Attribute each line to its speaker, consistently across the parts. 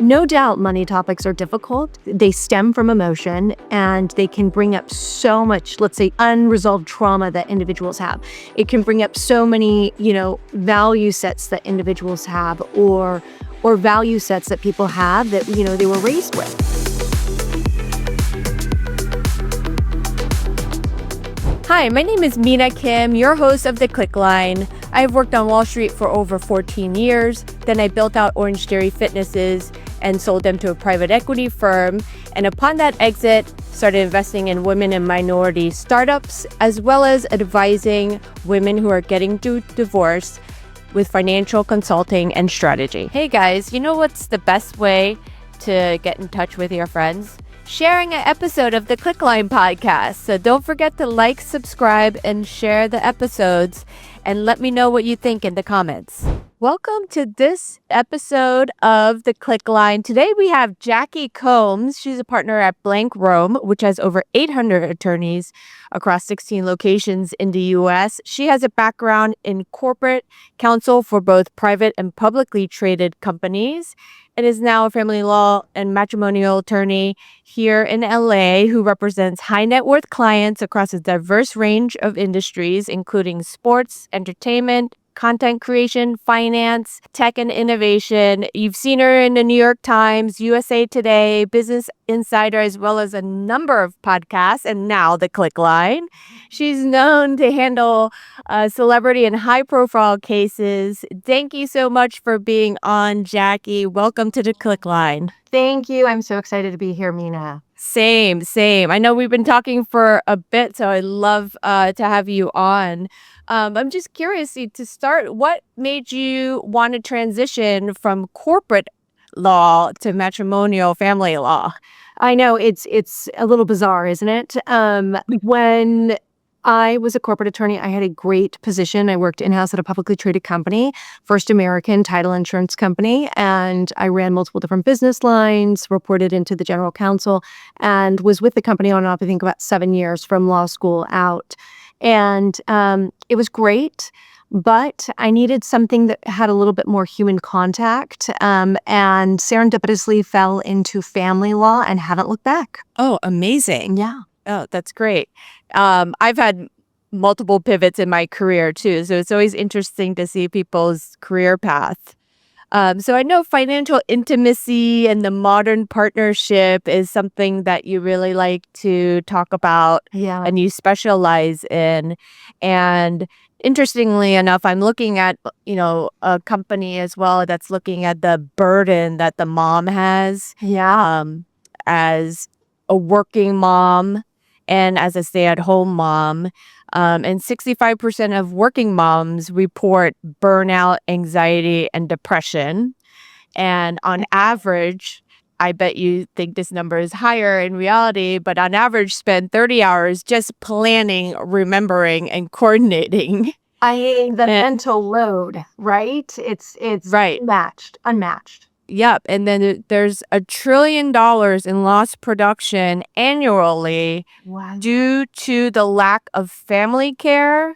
Speaker 1: No doubt money topics are difficult. They stem from emotion and they can bring up so much, let's say, unresolved trauma that individuals have. It can bring up so many, value sets that individuals have or value sets that people have that, they were raised with.
Speaker 2: Hi, my name is Mina Kim, your host of the Klickline. I've worked on Wall Street for over 14 years. Then I built out Orange Dairy Fitnesses and sold them to a private equity firm. And upon that exit, started investing in women and minority startups, as well as advising women who are getting through divorce with financial consulting and strategy. Hey guys, you know what's the best way to get in touch with your friends? Sharing an episode of the Klickline podcast. So don't forget to like, subscribe, and share the episodes, and let me know what you think in the comments. Welcome to this episode of the Klickline. Today we have Jackie Combs. She's a partner at Blank Rome, which has over 800 attorneys across 16 locations in the U.S. She has a background in corporate counsel for both private and publicly traded companies, and is now a family law and matrimonial attorney here in LA who represents high net worth clients across a diverse range of industries, including sports, entertainment, content creation, finance, tech, and innovation. You've seen her in the New York Times, USA Today, Business Insider, as well as a number of podcasts, and now the Klickline. She's known to handle celebrity and high-profile cases. Thank you so much for being on, Jackie. Welcome to the Klickline.
Speaker 1: Thank you. I'm so excited to be here, Mina.
Speaker 2: Same. I know we've been talking for a bit, so I love to have you on. I'm just curious to start, what made you want to transition from corporate law to matrimonial family law?
Speaker 1: I know it's a little bizarre, isn't it? When I was a corporate attorney, I had a great position. I worked in-house at a publicly traded company, First American title insurance company, and I ran multiple different business lines, reported into the general counsel, and was with the company on and off, I think, about 7 years from law school out. And it was great, but I needed something that had a little bit more human contact, and serendipitously fell into family law and haven't looked back.
Speaker 2: Oh, amazing.
Speaker 1: Yeah.
Speaker 2: Oh, that's great. I've had multiple pivots in my career too, so it's always interesting to see people's career path. So I know financial intimacy and the modern partnership is something that you really like to talk about,
Speaker 1: Yeah.
Speaker 2: and you specialize in. And interestingly enough, I'm looking at, a company as well that's looking at the burden that the mom has,
Speaker 1: Yeah.
Speaker 2: as a working mom and as a stay-at-home mom. And 65% of working moms report burnout, anxiety, and depression. And on average, I bet you think this number is higher in reality, but on average, spend 30 hours just planning, remembering, and coordinating.
Speaker 1: The mental load, right? It's
Speaker 2: Right.
Speaker 1: unmatched.
Speaker 2: Yep. And then there's $1 trillion in lost production annually.
Speaker 1: Wow.
Speaker 2: Due to the lack of family care,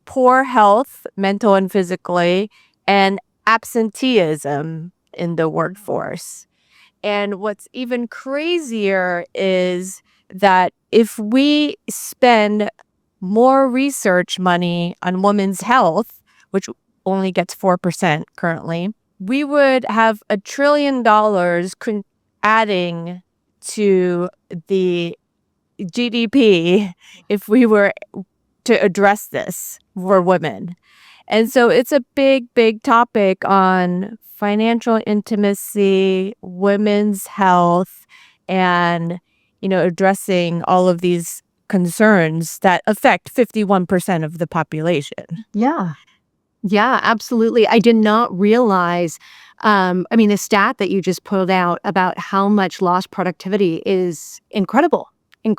Speaker 2: poor health, mental and physically, and absenteeism in the workforce. And what's even crazier is that if we spend more research money on women's health, which only gets 4% currently, we would have $1 trillion adding to the GDP if we were to address this for women. And so it's a big topic on financial intimacy, women's health, and, addressing all of these concerns that affect 51% of the population.
Speaker 1: Yeah. Yeah, absolutely. I did not realize, the stat that you just pulled out about how much lost productivity is incredible. And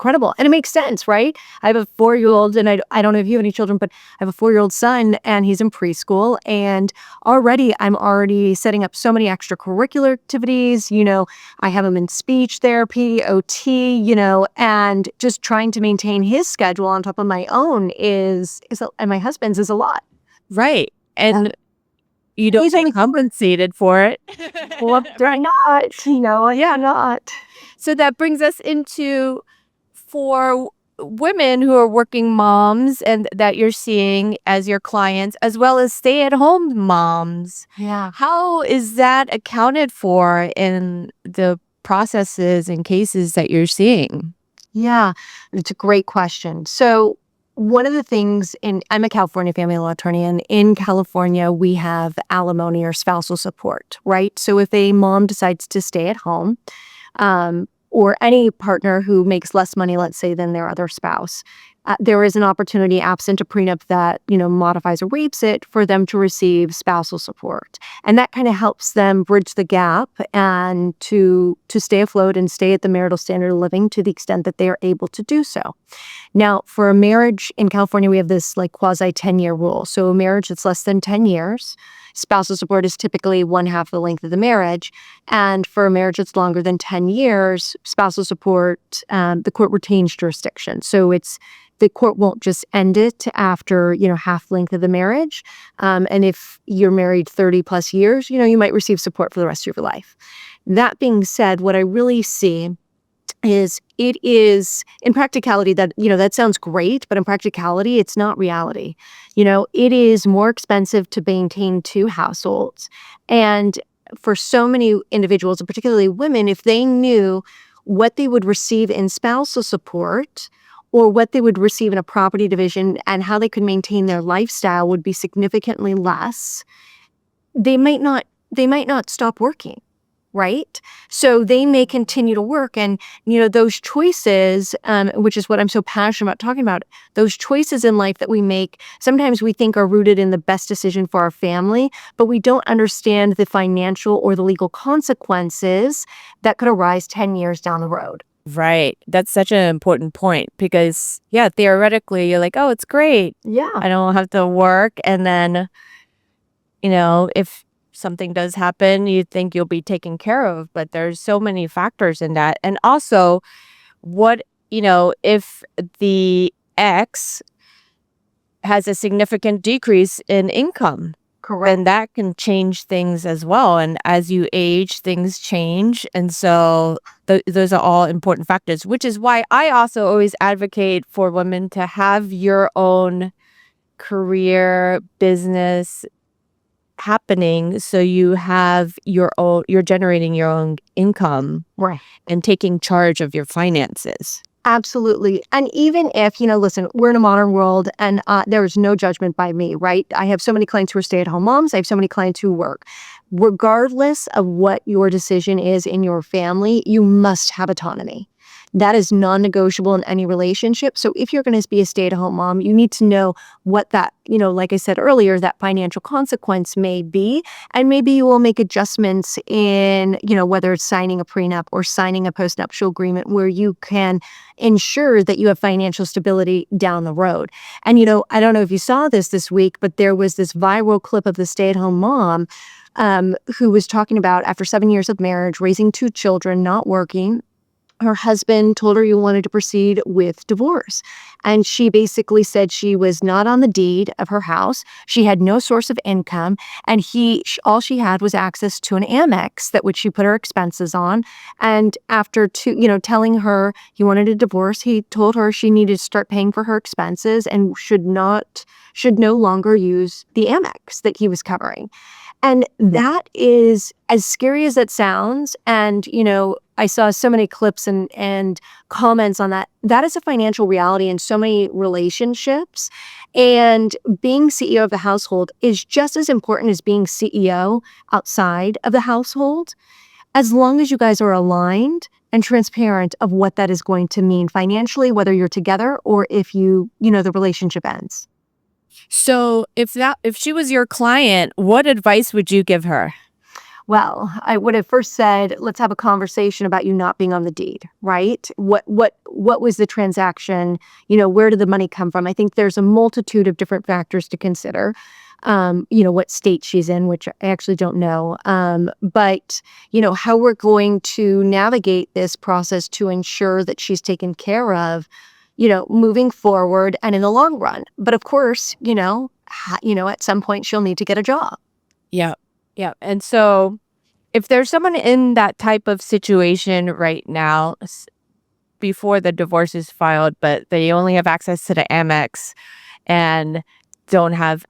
Speaker 1: it makes sense, right? I have a 4-year-old, and I don't know if you have any children, but I have a 4-year-old son, and he's in preschool. And I'm already setting up so many extracurricular activities. I have him in speech therapy, OT, and just trying to maintain his schedule on top of my own and my husband's is a lot.
Speaker 2: Right. And, you don't get compensated for it.
Speaker 1: Well, they're not, yeah, not.
Speaker 2: So that brings us into for women who are working moms and that you're seeing as your clients, as well as stay-at-home moms.
Speaker 1: Yeah.
Speaker 2: How is that accounted for in the processes and cases that you're seeing?
Speaker 1: Yeah, it's a great question. So, one of the things I'm a California family law attorney, and in California, we have alimony or spousal support, right? So, if a mom decides to stay at home, or any partner who makes less money, let's say, than their other spouse, there is an opportunity, absent a prenup that modifies or waives it, for them to receive spousal support, and that kind of helps them bridge the gap and to stay afloat and stay at the marital standard of living to the extent that they are able to do so. Now, for a marriage in California, we have this like quasi 10-year rule. So a marriage that's less than 10 years, spousal support is typically one half the length of the marriage. And for a marriage that's longer than 10 years, spousal support, the court retains jurisdiction. So the court won't just end it after, half length of the marriage. And if you're married 30 plus years, you might receive support for the rest of your life. That being said, what I really see is it is in practicality that sounds great, but in practicality, it's not reality. It is more expensive to maintain two households. And for so many individuals, and particularly women, if they knew what they would receive in spousal support or what they would receive in a property division and how they could maintain their lifestyle would be significantly less, they might not stop working. Right? So they may continue to work. And, those choices, which is what I'm so passionate about talking about, those choices in life that we make, sometimes we think are rooted in the best decision for our family, but we don't understand the financial or the legal consequences that could arise 10 years down the road.
Speaker 2: Right. That's such an important point because, theoretically, you're like, oh, it's great.
Speaker 1: Yeah.
Speaker 2: I don't have to work. And then, if something does happen, you think you'll be taken care of, but there's so many factors in that. And also, if the ex has a significant decrease in income,
Speaker 1: Correct.
Speaker 2: then that can change things as well. And as you age, things change. And so those are all important factors, which is why I also always advocate for women to have your own career, business happening, so you have you're generating your own income,
Speaker 1: Right.
Speaker 2: and taking charge of your finances.
Speaker 1: Absolutely. And even if, listen, we're in a modern world and there is no judgment by me, right? I have so many clients who are stay-at-home moms. I have so many clients who work. Regardless of what your decision is in your family, you must have autonomy. That is non-negotiable in any relationship. So if you're going to be a stay-at-home mom, you need to know what that, like I said earlier, that financial consequence may be. And maybe you will make adjustments in, whether it's signing a prenup or signing a postnuptial agreement where you can ensure that you have financial stability down the road. And, I don't know if you saw this week, but there was this viral clip of the stay-at-home mom who was talking about after 7 years of marriage, raising two children, not working. Her husband told her he wanted to proceed with divorce. And she basically said she was not on the deed of her house. She had no source of income. And all she had was access to an Amex that which she put her expenses on. And after telling her he wanted a divorce, he told her she needed to start paying for her expenses and should no longer use the Amex that he was covering. And that is as scary as it sounds. And, I saw so many clips and comments on that. That is a financial reality in so many relationships. And being CEO of the household is just as important as being CEO outside of the household, as long as you guys are aligned and transparent of what that is going to mean financially, whether you're together or if the relationship ends.
Speaker 2: So if she was your client, what advice would you give her?
Speaker 1: Well, I would have first said, let's have a conversation about you not being on the deed, right? What was the transaction? Where did the money come from? I think there's a multitude of different factors to consider. What state she's in, which I actually don't know. But how we're going to navigate this process to ensure that she's taken care of, moving forward and in the long run. But of course, at some point she'll need to get a job.
Speaker 2: Yeah. Yeah. And so if there's someone in that type of situation right now, before the divorce is filed, but they only have access to the Amex and don't have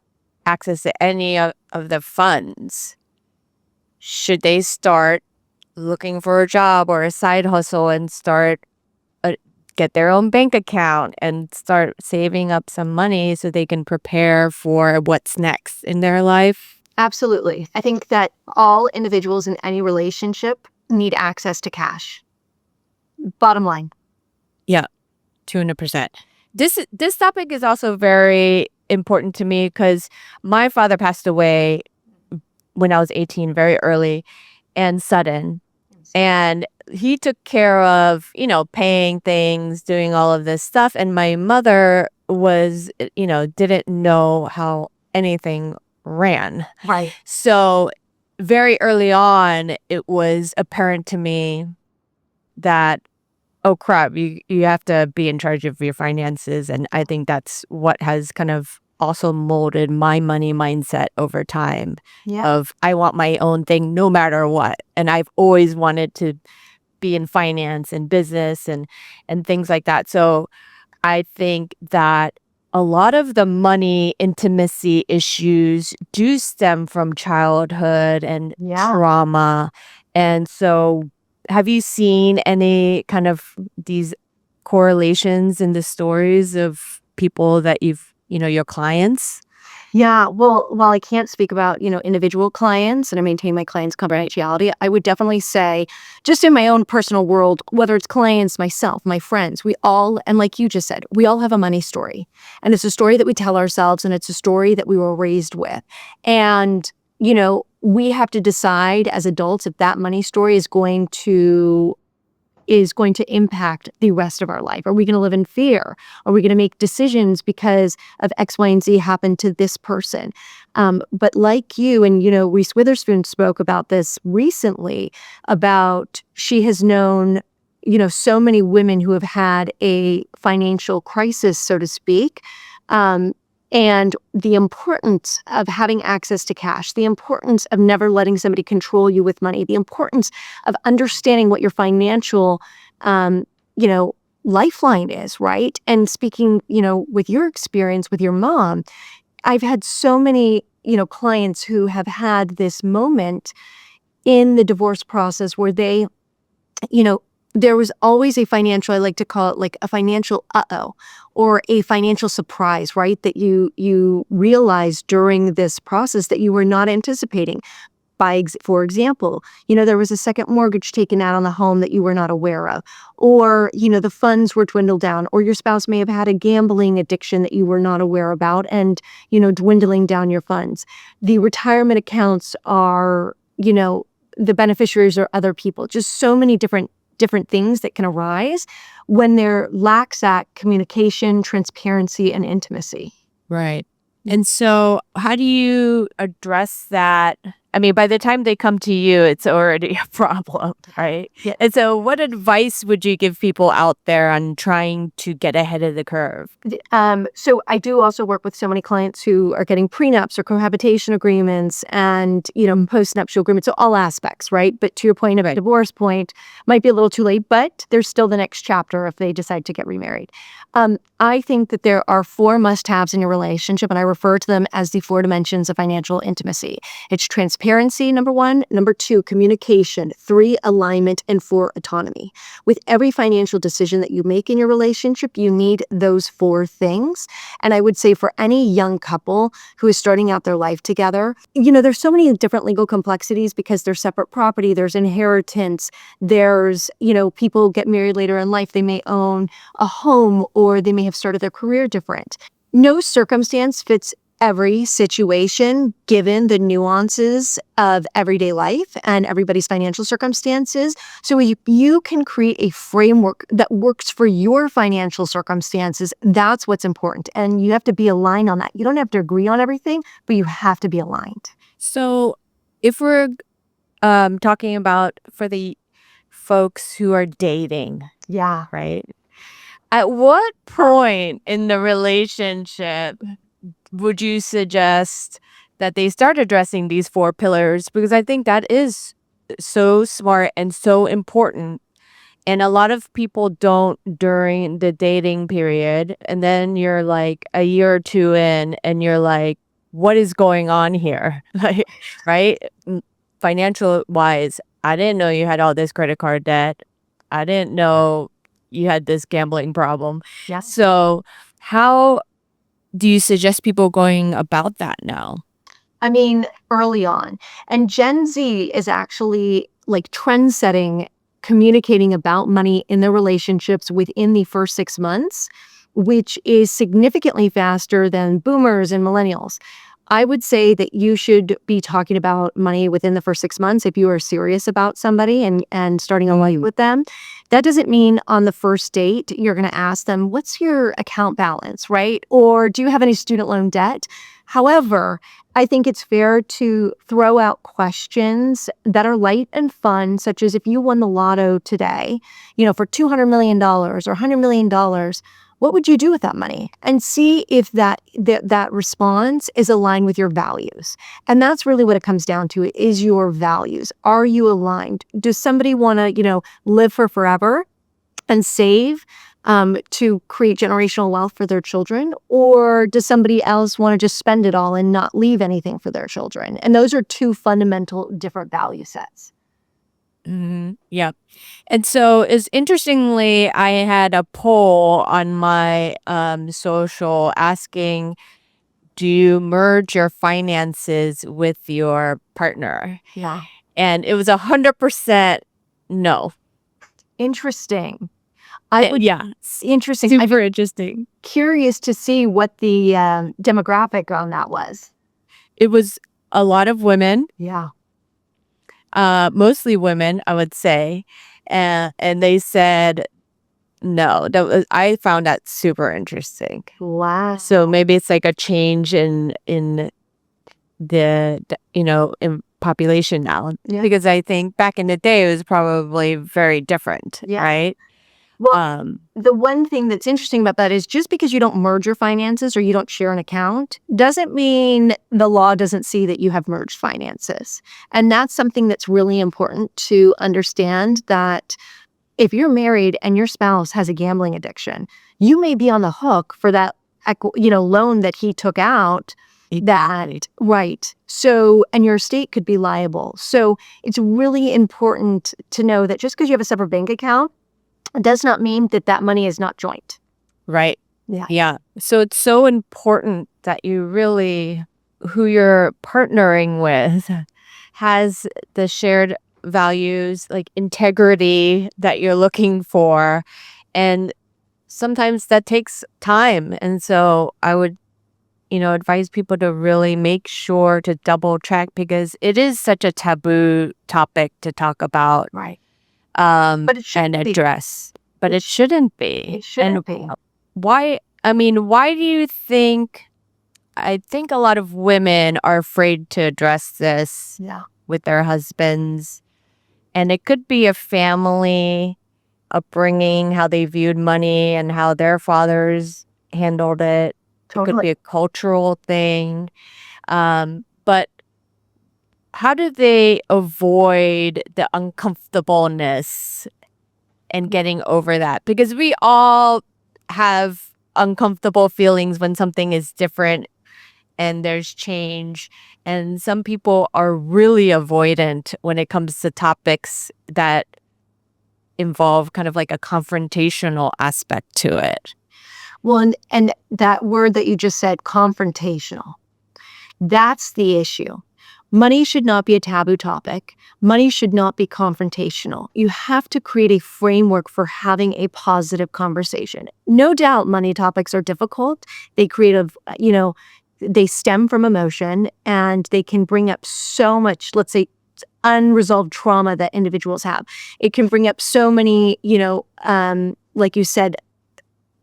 Speaker 2: access to any of the funds, should they start looking for a job or a side hustle and start get their own bank account and start saving up some money so they can prepare for what's next in their life?
Speaker 1: Absolutely. I think that all individuals in any relationship need access to cash. Bottom line.
Speaker 2: Yeah, 200%. This topic is also very important to me because my father passed away when I was 18, very early and sudden. And he took care of, paying things, doing all of this stuff. And my mother was, didn't know how anything ran.
Speaker 1: Right.
Speaker 2: So very early on, it was apparent to me that, oh crap, you have to be in charge of your finances. And I think that's what has kind of also molded my money mindset over time
Speaker 1: Yeah.
Speaker 2: of I want my own thing no matter what. And I've always wanted to be in finance and business and things like that. So I think that a lot of the money intimacy issues do stem from childhood and
Speaker 1: Yeah.
Speaker 2: trauma. And so have you seen any kind of these correlations in the stories of people that your clients?
Speaker 1: Yeah. Well, while I can't speak about, individual clients and I maintain my clients' confidentiality, I would definitely say, just in my own personal world, whether it's clients, myself, my friends, we all, and like you just said, we all have a money story. And it's a story that we tell ourselves and it's a story that we were raised with. And, we have to decide as adults if that money story is going to impact the rest of our life. Are we going to live in fear? Are we going to make decisions because of X, Y, and Z happened to this person? But like you, and Reese Witherspoon spoke about this recently about she has known, so many women who have had a financial crisis, so to speak. And the importance of having access to cash, the importance of never letting somebody control you with money, the importance of understanding what your financial, um, lifeline is, right? And speaking, with your experience with your mom, I've had so many, clients who have had this moment in the divorce process where they, there was always a financial, I like to call it like a financial uh-oh or a financial surprise, right? That you realize during this process that you were not anticipating. For example, there was a second mortgage taken out on the home that you were not aware of, or, the funds were dwindled down, or your spouse may have had a gambling addiction that you were not aware about and, dwindling down your funds. The retirement accounts are, the beneficiaries are other people, just so many different things that can arise when there lacks that communication, transparency, and intimacy.
Speaker 2: Right. And so how do you address that? I mean, by the time they come to you, it's already a problem, right?
Speaker 1: Yeah.
Speaker 2: And so what advice would you give people out there on trying to get ahead of the curve?
Speaker 1: So I do also work with so many clients who are getting prenups or cohabitation agreements and, postnuptial agreements, so all aspects, right? But to your point about divorce point, might be a little too late, but there's still the next chapter if they decide to get remarried. I think that there are 4 must-haves in your relationship, and I refer to them as the 4 dimensions of financial intimacy. It's transparency, number 1. Number 2, communication. 3, alignment. And 4, autonomy. With every financial decision that you make in your relationship, you need those 4 things. And I would say for any young couple who is starting out their life together, there's so many different legal complexities because there's separate property, there's inheritance, there's, people get married later in life, they may own a home or they may have started their career different. No circumstance fits every situation given the nuances of everyday life and everybody's financial circumstances. So you can create a framework that works for your financial circumstances. That's what's important. And you have to be aligned on that. You don't have to agree on everything, but you have to be aligned.
Speaker 2: So if we're talking about for the folks who are dating,
Speaker 1: Yeah.
Speaker 2: right? At what point in the relationship would you suggest that they start addressing these 4 pillars, because I think that is so smart and so important. And a lot of people don't during the dating period. And then you're like a year or two in and you're like, what is going on here? Like, right? Financial wise, I didn't know you had all this credit card debt. I didn't know you had this gambling problem.
Speaker 1: Yeah.
Speaker 2: So how do you suggest people going about that now?
Speaker 1: I mean, early on. And Gen Z is actually like trend setting, communicating about money in their relationships within the first 6 months, which is significantly faster than boomers and millennials. I would say that you should be talking about money within the first 6 months if you are serious about somebody and starting a life with them. That doesn't mean on the first date you're going to ask them, what's your account balance, right? Or do you have any student loan debt? However, I think it's fair to throw out questions that are light and fun, such as if you won the lotto today, for $200 million or $100 million, what would you do with that money? And see if that response is aligned with your values. And that's really what it comes down to, is your values. Are you aligned? Does somebody want to, live for forever and save to create generational wealth for their children? Or does somebody else want to just spend it all and not leave anything for their children? And those are two fundamental different value sets.
Speaker 2: Yeah. And so interestingly, I had a poll on my social asking, do you merge your finances with your partner?
Speaker 1: Yeah.
Speaker 2: And it was 100% no.
Speaker 1: Interesting. Interesting.
Speaker 2: Super interesting.
Speaker 1: Curious to see what the demographic on that was.
Speaker 2: It was a lot of women.
Speaker 1: Yeah.
Speaker 2: Mostly women, I would say. And they said no. I found that super interesting.
Speaker 1: Wow.
Speaker 2: So maybe it's like a change in the in population now.
Speaker 1: Yeah.
Speaker 2: Because I think back in the day it was probably very different,
Speaker 1: Yeah.
Speaker 2: right?
Speaker 1: Well, the one thing that's interesting about that is just because you don't merge your finances or you don't share an account doesn't mean the law doesn't see that you have merged finances. And that's something that's really important to understand, that if you're married and your spouse has a gambling addiction, you may be on the hook for that loan that he took out.
Speaker 2: Exactly.
Speaker 1: Right. So, and your estate could be liable. So it's really important to know that just because you have a separate bank account does not mean that money is not joint.
Speaker 2: Right.
Speaker 1: Yeah.
Speaker 2: Yeah. So it's so important that you really, who you're partnering with has the shared values, like integrity that you're looking for. And sometimes that takes time. And so I would, advise people to really make sure to double check, because it is such a taboo topic to talk about.
Speaker 1: Right.
Speaker 2: But
Speaker 1: it shouldn't
Speaker 2: and
Speaker 1: be.
Speaker 2: address. But it shouldn't be.
Speaker 1: It shouldn't be.
Speaker 2: Why? I mean, why do you think? I think a lot of women are afraid to address this with their husbands. And it could be a family upbringing, how they viewed money and how their fathers handled it.
Speaker 1: Totally.
Speaker 2: It could be a cultural thing. But how do they avoid the uncomfortableness and getting over that? Because we all have uncomfortable feelings when something is different and there's change. And some people are really avoidant when it comes to topics that involve kind of like a confrontational aspect to it.
Speaker 1: Well, and that word that you just said, confrontational, that's the issue. Money should not be a taboo topic. Money should not be confrontational. You have to create a framework for having a positive conversation. No doubt money topics are difficult. They they stem from emotion, and they can bring up so much, let's say, unresolved trauma that individuals have. It can bring up so many, like you said,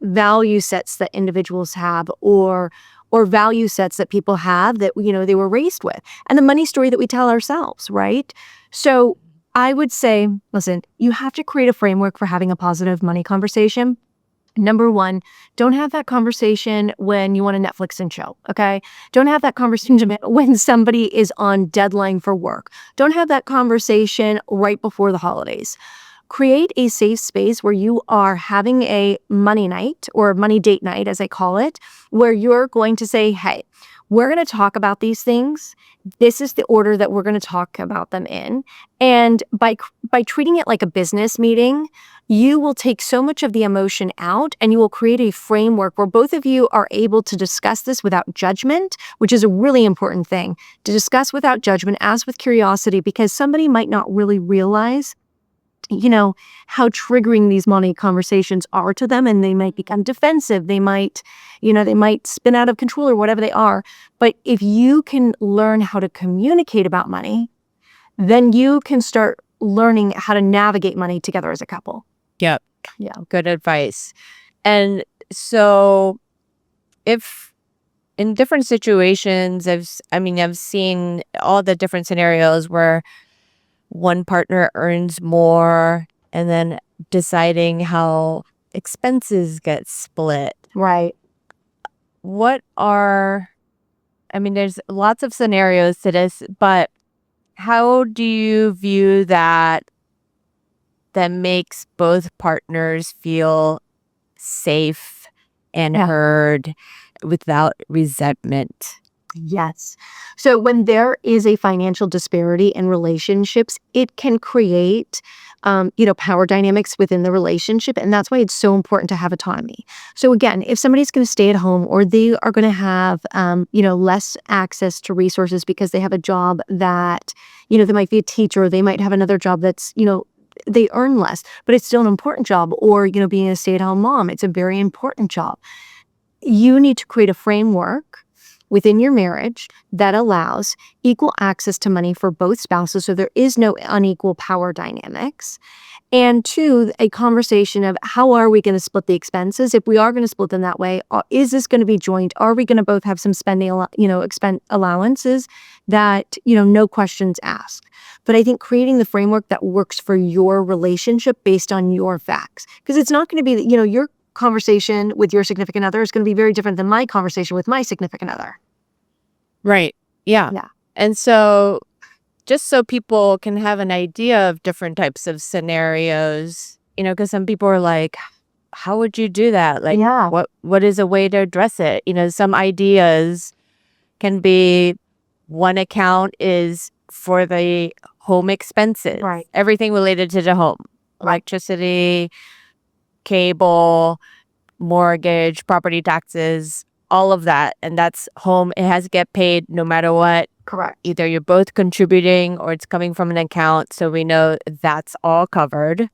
Speaker 1: value sets that individuals have, or value sets that people have that, they were raised with, and the money story that we tell ourselves, right? So I would say, listen, you have to create a framework for having a positive money conversation. Number one, don't have that conversation when you want to Netflix and chill, okay? Don't have that conversation when somebody is on deadline for work. Don't have that conversation right before the holidays. Create a safe space where you are having a money night or money date night, as I call it, where you're going to say, hey, we're going to talk about these things. This is the order that we're going to talk about them in. And by treating it like a business meeting, you will take so much of the emotion out and you will create a framework where both of you are able to discuss this without judgment, which is a really important thing. To discuss without judgment, ask with curiosity, because somebody might not really realize how triggering these money conversations are to them, and they might become defensive. They might spin out of control or whatever they are. But if you can learn how to communicate about money, then you can start learning how to navigate money together as a couple.
Speaker 2: Yep.
Speaker 1: Yeah.
Speaker 2: Good advice. And so if in different situations, I've seen all the different scenarios where one partner earns more and then deciding how expenses get split.
Speaker 1: Right.
Speaker 2: There's lots of scenarios to this, but how do you view that makes both partners feel safe and heard without resentment?
Speaker 1: Yes. So when there is a financial disparity in relationships, it can create, power dynamics within the relationship. And that's why it's so important to have autonomy. So again, if somebody's going to stay at home or they are going to have, less access to resources because they have a job that, they might be a teacher, or they might have another job that's, they earn less, but it's still an important job. Or, being a stay-at-home mom, it's a very important job. You need to create a framework within your marriage that allows equal access to money for both spouses, so there is no unequal power dynamics. And two, a conversation of how are we going to split the expenses? If we are going to split them that way, is this going to be joint? Are we going to both have some spending, expense allowances that, no questions asked? But I think creating the framework that works for your relationship based on your facts, because it's not going to be, your conversation with your significant other is going to be very different than my conversation with my significant other.
Speaker 2: Right. Yeah.
Speaker 1: Yeah.
Speaker 2: And so just so people can have an idea of different types of scenarios, because some people are like, how would you do that? Like,
Speaker 1: Yeah.
Speaker 2: what is a way to address it? Some ideas can be one account is for the home expenses,
Speaker 1: Right.
Speaker 2: everything related to the home, electricity, cable, mortgage, property taxes, all of that. And that's home. It has to get paid no matter what.
Speaker 1: Correct.
Speaker 2: Either you're both contributing or it's coming from an account. So we know that's all covered.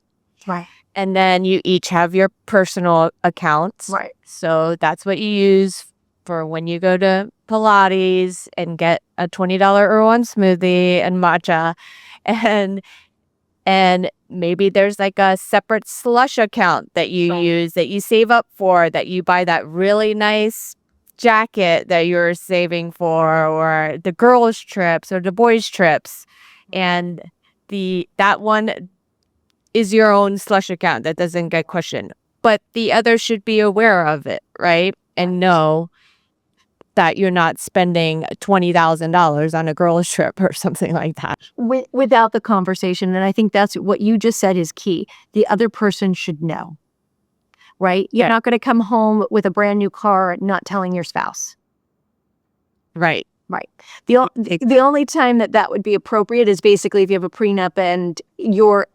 Speaker 1: Right.
Speaker 2: And then you each have your personal accounts.
Speaker 1: Right.
Speaker 2: So that's what you use for when you go to Pilates and get a $20 Erewhon smoothie and matcha. And maybe there's like a separate slush account that you use, that you save up for, that you buy that really nice jacket that you're saving for, or the girls' trips or the boys' trips. And that one is your own slush account that doesn't get questioned. But the other should be aware of it, right? And know that you're not spending $20,000 on a girls' trip or something like that.
Speaker 1: Without the conversation. And I think that's what you just said is key. The other person should know, right? You're not going to come home with a brand new car not telling your spouse.
Speaker 2: Right.
Speaker 1: Right. The only time that would be appropriate is basically if you have a prenup and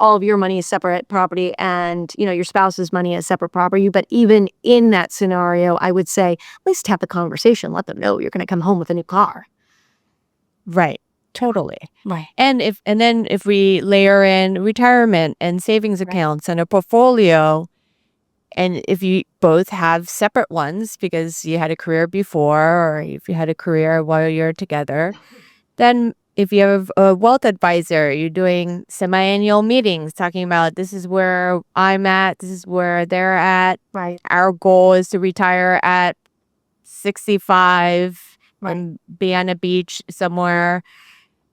Speaker 1: all of your money is separate property and, your spouse's money is separate property. But even in that scenario, I would say, at least have the conversation. Let them know you're going to come home with a new car.
Speaker 2: Right. Totally.
Speaker 1: Right.
Speaker 2: And then if we layer in retirement and savings accounts and a portfolio, and if you both have separate ones because you had a career before, or if you had a career while you're together, then if you have a wealth advisor, you're doing semi-annual meetings talking about this is where I'm at, this is where they're at.
Speaker 1: Right.
Speaker 2: Our goal is to retire at 65 and be on a beach somewhere.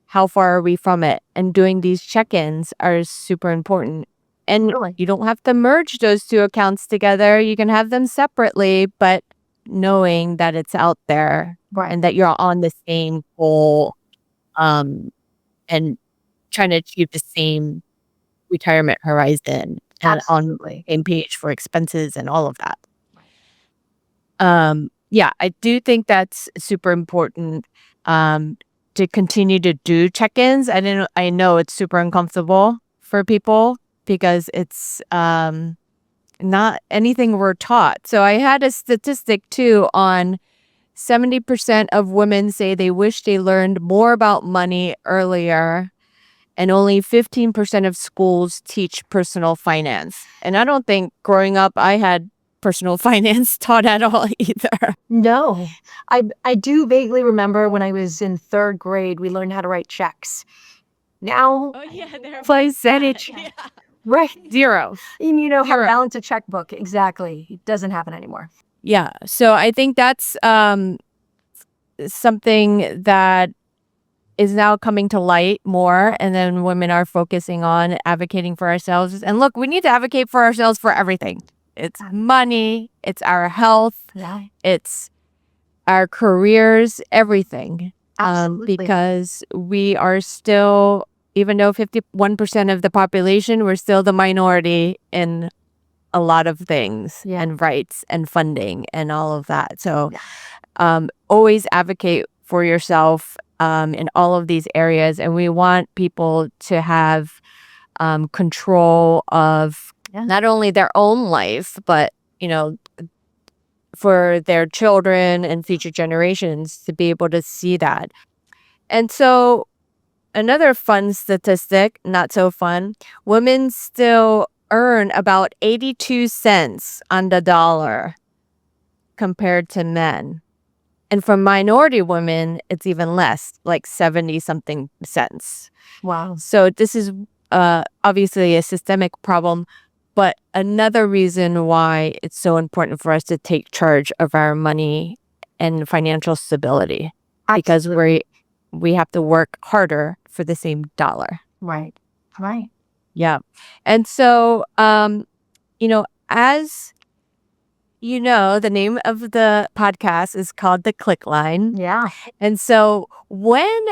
Speaker 2: How far are we from it? And doing these check-ins are super important. And
Speaker 1: Really?
Speaker 2: you don't have to merge those two accounts together. You can have them separately, but knowing that it's out there
Speaker 1: Right.
Speaker 2: and that you're on the same goal, and trying to achieve the same retirement horizon and on the
Speaker 1: Absolutely.
Speaker 2: same page for expenses and all of that. Yeah, I do think that's super important, to continue to do check-ins. I know it's super uncomfortable for people because it's, not anything we're taught. So I had a statistic too on 70% of women say they wish they learned more about money earlier, and only 15% of schools teach personal finance. And I don't think growing up I had personal finance taught at all either.
Speaker 1: No. I do vaguely remember when I was in 3rd grade, we learned how to write checks. Now,
Speaker 2: Oh yeah, there
Speaker 1: if I
Speaker 2: was
Speaker 1: said
Speaker 2: that.
Speaker 1: it,
Speaker 2: Yeah.
Speaker 1: right.
Speaker 2: Zero.
Speaker 1: And you know how to
Speaker 2: Zero.
Speaker 1: balance a checkbook. Exactly. It doesn't happen anymore.
Speaker 2: Yeah. So I think that's something that is now coming to light more, and then women are focusing on advocating for ourselves. And look, we need to advocate for ourselves for everything. It's money, it's our health,
Speaker 1: Yeah.
Speaker 2: it's our careers, everything.
Speaker 1: Absolutely.
Speaker 2: Because we are still, even though 51% of the population, we're still the minority in a lot of things,
Speaker 1: Yeah.
Speaker 2: and rights and funding and all of that. So
Speaker 1: Yeah.
Speaker 2: always advocate for yourself in all of these areas. And we want people to have control of not only their own life, but, for their children and future generations to be able to see that. And so another fun statistic, not so fun, women still earn about 82 cents on the dollar compared to men. And for minority women, it's even less, like 70 something cents.
Speaker 1: Wow.
Speaker 2: So this is obviously a systemic problem, but another reason why it's so important for us to take charge of our money and financial stability, because we have to work harder for the same dollar.
Speaker 1: Right. Right.
Speaker 2: Yeah. And so, as you know, the name of the podcast is called The Klickline.
Speaker 1: Yeah.
Speaker 2: And so when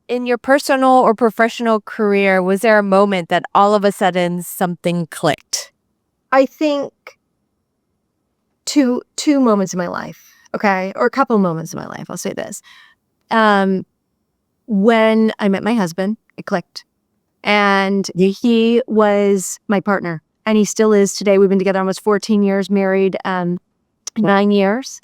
Speaker 2: in your personal or professional career, was there a moment that all of a sudden something clicked?
Speaker 1: I think two moments in my life, okay, or a couple moments in my life. I'll say this: when I met my husband, it clicked, and he was my partner, and he still is today. We've been together almost 14 years, married 9 years,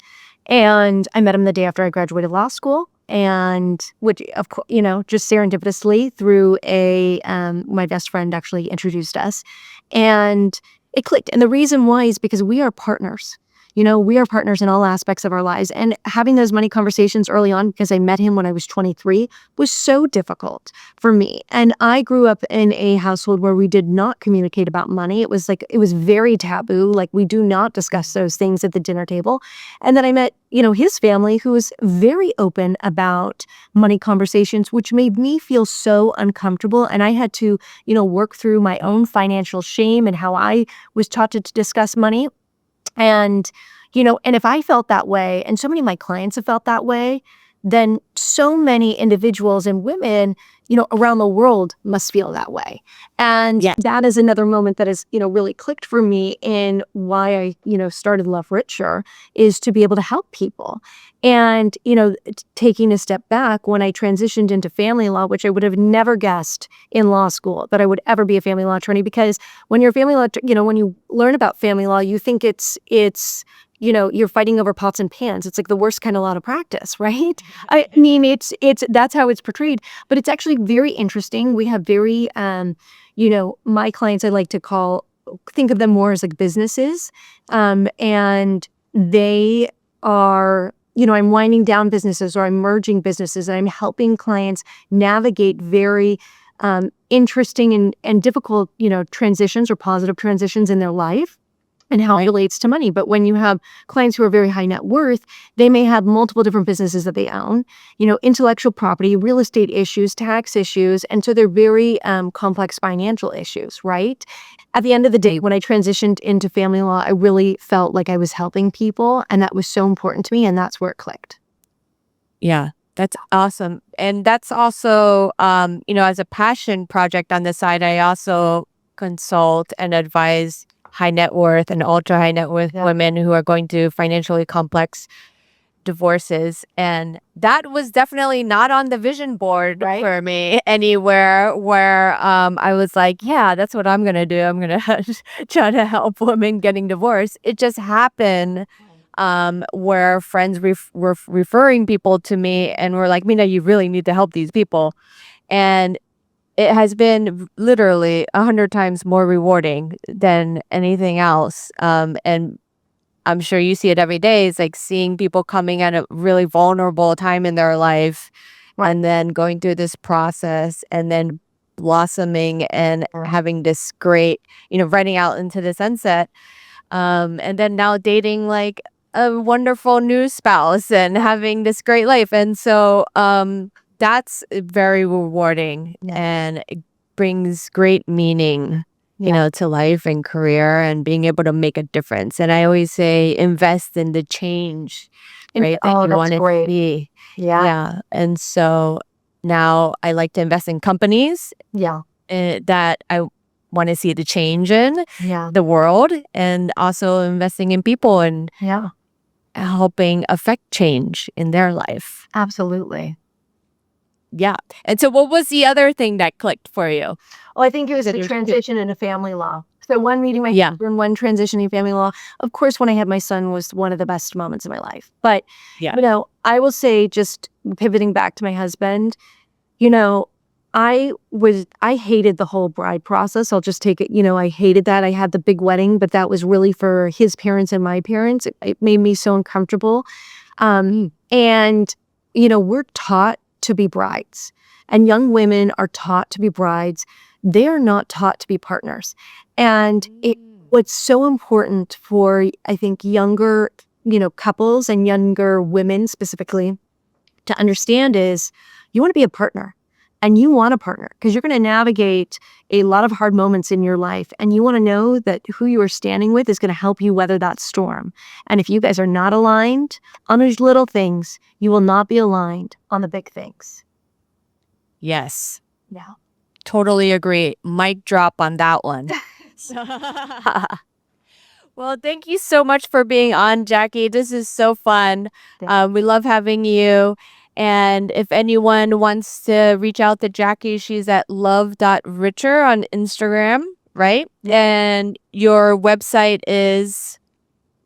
Speaker 1: and I met him the day after I graduated law school. And which, of course, just serendipitously through my best friend actually introduced us, and it clicked. And the reason why is because we are partners. We are partners in all aspects of our lives. And having those money conversations early on, because I met him when I was 23, was so difficult for me. And I grew up in a household where we did not communicate about money. It was very taboo. Like, we do not discuss those things at the dinner table. And then I met, his family, who was very open about money conversations, which made me feel so uncomfortable. And I had to, work through my own financial shame and how I was taught to discuss money. And, and if I felt that way, and so many of my clients have felt that way, then so many individuals and women, around the world must feel that way. And that is another moment that has, really clicked for me in why I, started Love Richer, is to be able to help people. And, taking a step back, when I transitioned into family law, which I would have never guessed in law school that I would ever be a family law attorney, because when you're a family law, when you learn about family law, you think it's you're fighting over pots and pans. It's like the worst kind of law to practice, right? I mean, it's that's how it's portrayed, but it's actually very interesting. We have very, my clients, I like to think of them more as like businesses, and they are, I'm winding down businesses or I'm merging businesses, and I'm helping clients navigate very interesting and difficult, transitions or positive transitions in their life. and how it relates to money. But when you have clients who are very high net worth, they may have multiple different businesses that they own, intellectual property, real estate issues, tax issues. And so they're very complex financial issues, right? At the end of the day, when I transitioned into family law, I really felt like I was helping people. And that was so important to me. And that's where it clicked.
Speaker 2: Yeah, that's awesome. And that's also, as a passion project on the side, I also consult and advise high net worth and ultra high net worth women who are going through financially complex divorces. And that was definitely not on the vision board for me anywhere, where I was like, yeah, that's what I'm going to do. I'm going to try to help women getting divorced. It just happened where friends were referring people to me and were like, Mina, you really need to help these people. And it has been literally 100 times more rewarding than anything else. And I'm sure you see it every day. It's like seeing people coming at a really vulnerable time in their life and then going through this process and then blossoming and having this great, running out into the sunset. And then now dating like a wonderful new spouse and having this great life. And so that's very rewarding and it brings great meaning, to life and career and being able to make a difference. And I always say invest in the change, right? That you want to see. Yeah. And so now I like to invest in companies that I want to see the change in the world, and also investing in people and helping affect change in their life.
Speaker 1: Absolutely.
Speaker 2: Yeah. And so what was the other thing that clicked for you?
Speaker 1: Well, I think it was the transition into family law. So one, meeting my husband, one, transitioning family law. Of course, when I had my son was one of the best moments of my life. But, I will say, just pivoting back to my husband, I hated the whole bride process. I'll just take it, I hated that. I had the big wedding, but that was really for his parents and my parents. It made me so uncomfortable. And, we're taught to be brides, and young women are taught to be brides. They're not taught to be partners. And what's so important for, I think, younger, couples and younger women specifically to understand is you want to be a partner. And you want a partner because you're going to navigate a lot of hard moments in your life. And you want to know that who you are standing with is going to help you weather that storm. And if you guys are not aligned on those little things, you will not be aligned on the big things.
Speaker 2: Yes.
Speaker 1: Yeah.
Speaker 2: Totally agree. Mic drop on that one. Well, thank you so much for being on, Jackie. This is so fun. We love having you. And if anyone wants to reach out to Jackie, she's at love.richer on Instagram, right? And your website is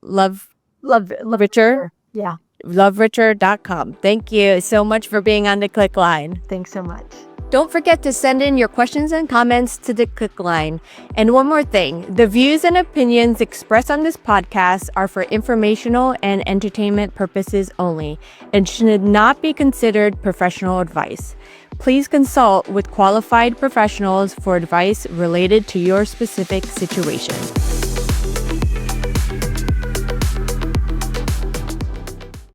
Speaker 2: Richer?
Speaker 1: Yeah.
Speaker 2: lovericher.com. Thank you so much for being on the Klickline.
Speaker 1: Thanks so much.
Speaker 2: Don't forget to send in your questions and comments to the Klickline. And one more thing, the views and opinions expressed on this podcast are for informational and entertainment purposes only and should not be considered professional advice. Please consult with qualified professionals for advice related to your specific situation.